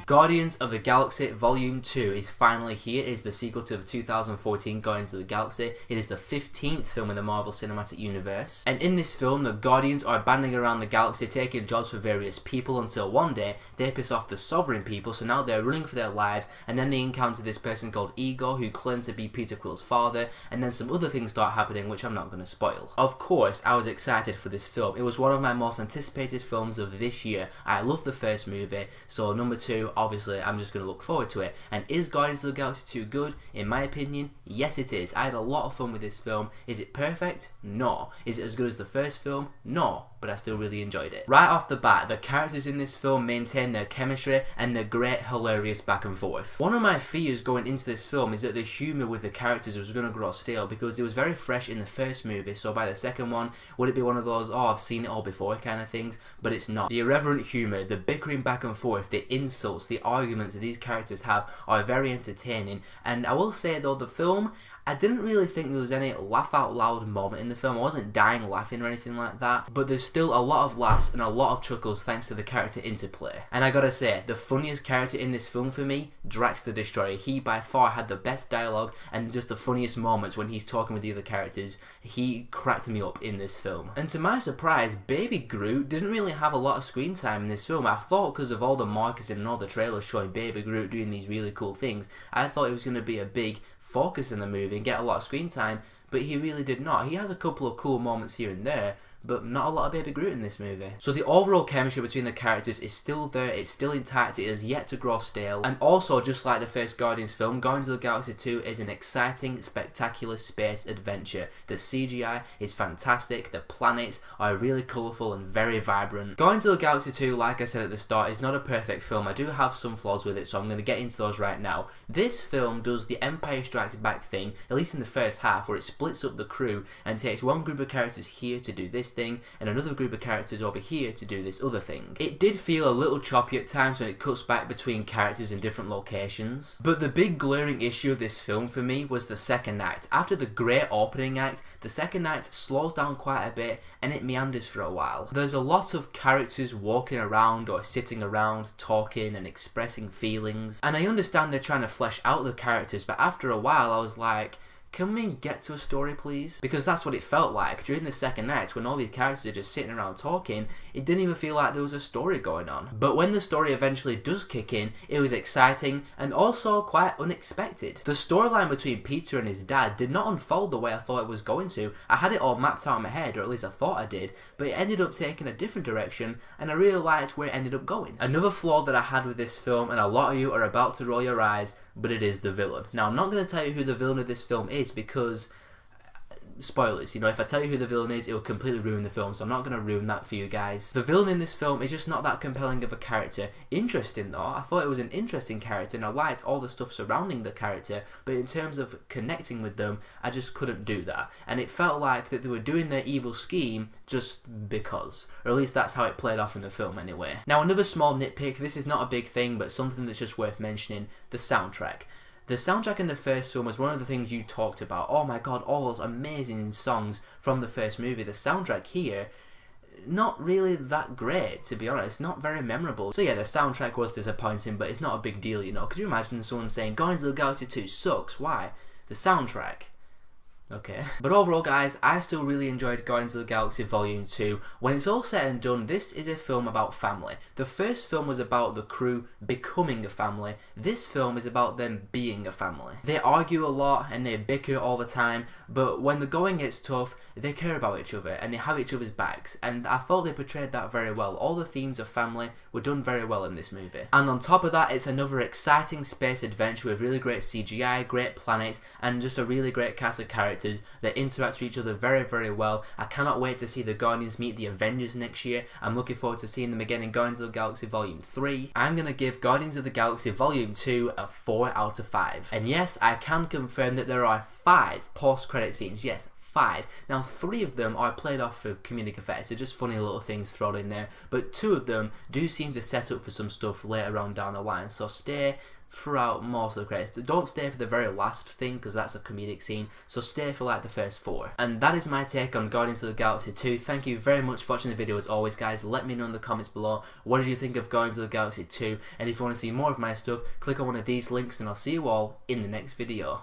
Guardians of the Galaxy Volume 2 is finally here. It is the sequel to the 2014 Guardians of the Galaxy. It is the 15th film in the Marvel Cinematic Universe. And in this film, the Guardians are banding around the galaxy taking jobs for various people until one day they piss off the sovereign people, so now they're running for their lives, and then they encounter this person called Ego who claims to be Peter Quill's father, and then some other things start happening which I'm not going to spoil. Of course, I was excited for this film. It was one of my most anticipated films of this year. I love the first movie, so number 2, obviously, I'm just going to look forward to it. And is Guardians of the Galaxy 2 good? In my opinion, yes it is. I had a lot of fun with this film. Is it perfect? No. Is it as good as the first film? No. But I still really enjoyed it. Right off the bat, the characters in this film maintain their chemistry and their great hilarious back and forth. One of my fears going into this film is that the humour with the characters was going to grow stale, because it was very fresh in the first movie, so by the second one, would it be one of those, oh, I've seen it all before kind of things? But it's not. The irreverent humour, the bickering back and forth, the insults, the arguments that these characters have are very entertaining. And I will say though, the film, I didn't really think there was any laugh out loud moment in the film. I wasn't dying laughing or anything like that, but there's still a lot of laughs and a lot of chuckles thanks to the character interplay. And I gotta say, the funniest character in this film for me, Drax the Destroyer. He by far had the best dialogue and just the funniest moments when he's talking with the other characters. He cracked me up in this film. And to my surprise, Baby Groot didn't really have a lot of screen time in this film. I thought because of all the marketing and all the trailers showing Baby Groot doing these really cool things, I thought it was going to be a big focus in the movie and get a lot of screen time, but he really did not. He has a couple of cool moments here and there, but not a lot of Baby Groot in this movie. So the overall chemistry between the characters is still there, it's still intact, it is yet to grow stale. And also, just like the first Guardians film, Guardians of the Galaxy 2 is an exciting, spectacular space adventure. The CGI is fantastic, the planets are really colourful and very vibrant. Guardians of the Galaxy 2, like I said at the start, is not a perfect film. I do have some flaws with it, so I'm going to get into those right now. This film does the Empire Strikes Back thing, at least in the first half, where it splits up the crew and takes one group of characters here to do this thing and another group of characters over here to do this other thing. It did feel a little choppy at times when it cuts back between characters in different locations, but the big glaring issue of this film for me was the second act. After the great opening act, the second act slows down quite a bit and it meanders for a while. There's a lot of characters walking around or sitting around talking and expressing feelings, and I understand they're trying to flesh out the characters, but after a while I was like, can we get to a story please? Because that's what it felt like. During the second act, when all these characters are just sitting around talking, it didn't even feel like there was a story going on. But when the story eventually does kick in, it was exciting and also quite unexpected. The storyline between Peter and his dad did not unfold the way I thought it was going to. I had it all mapped out in my head, or at least I thought I did, but it ended up taking a different direction and I really liked where it ended up going. Another flaw that I had with this film, and a lot of you are about to roll your eyes, but it is the villain. Now, I'm not going to tell you who the villain of this film is because, spoilers, you know, if I tell you who the villain is, it will completely ruin the film, so I'm not going to ruin that for you guys. The villain in this film is just not that compelling of a character. Interesting though, I thought it was an interesting character and I liked all the stuff surrounding the character, but in terms of connecting with them, I just couldn't do that. And it felt like that they were doing their evil scheme just because, or at least that's how it played off in the film anyway. Now, another small nitpick, this is not a big thing, but something that's just worth mentioning, the soundtrack. The soundtrack in the first film was one of the things you talked about. Oh my god, all those amazing songs from the first movie. The soundtrack here, not really that great, to be honest. Not very memorable. So yeah, the soundtrack was disappointing, but it's not a big deal, you know. Could you imagine someone saying, Guardians of the Galaxy 2 sucks? Why? The soundtrack. Okay. But overall guys, I still really enjoyed Guardians of the Galaxy Volume 2. When it's all said and done, this is a film about family. The first film was about the crew becoming a family. This film is about them being a family. They argue a lot and they bicker all the time, but when the going gets tough, they care about each other and they have each other's backs, and I thought they portrayed that very well. All the themes of family were done very well in this movie. And on top of that, it's another exciting space adventure with really great CGI, great planets, and just a really great cast of characters that interact with each other very, very well. I cannot wait to see the Guardians meet the Avengers next year. I'm looking forward to seeing them again in Guardians of the Galaxy Volume 3. I'm going to give Guardians of the Galaxy Volume 2 a 4 out of 5. And yes, I can confirm that there are 5 post-credit scenes. Yes, 5. Now, 3 of them are played off for comedic effects. They're just funny little things thrown in there. But 2 of them do seem to set up for some stuff later on down the line. So stay throughout most of the credits. Don't stay for the very last thing because that's a comedic scene, so stay for like the first 4. And that is my take on Guardians of the Galaxy 2. Thank you very much for watching the video as always, guys. Let me know in the comments below, what did you think of Guardians of the Galaxy 2, and if you want to see more of my stuff, click on one of these links and I'll see you all in the next video.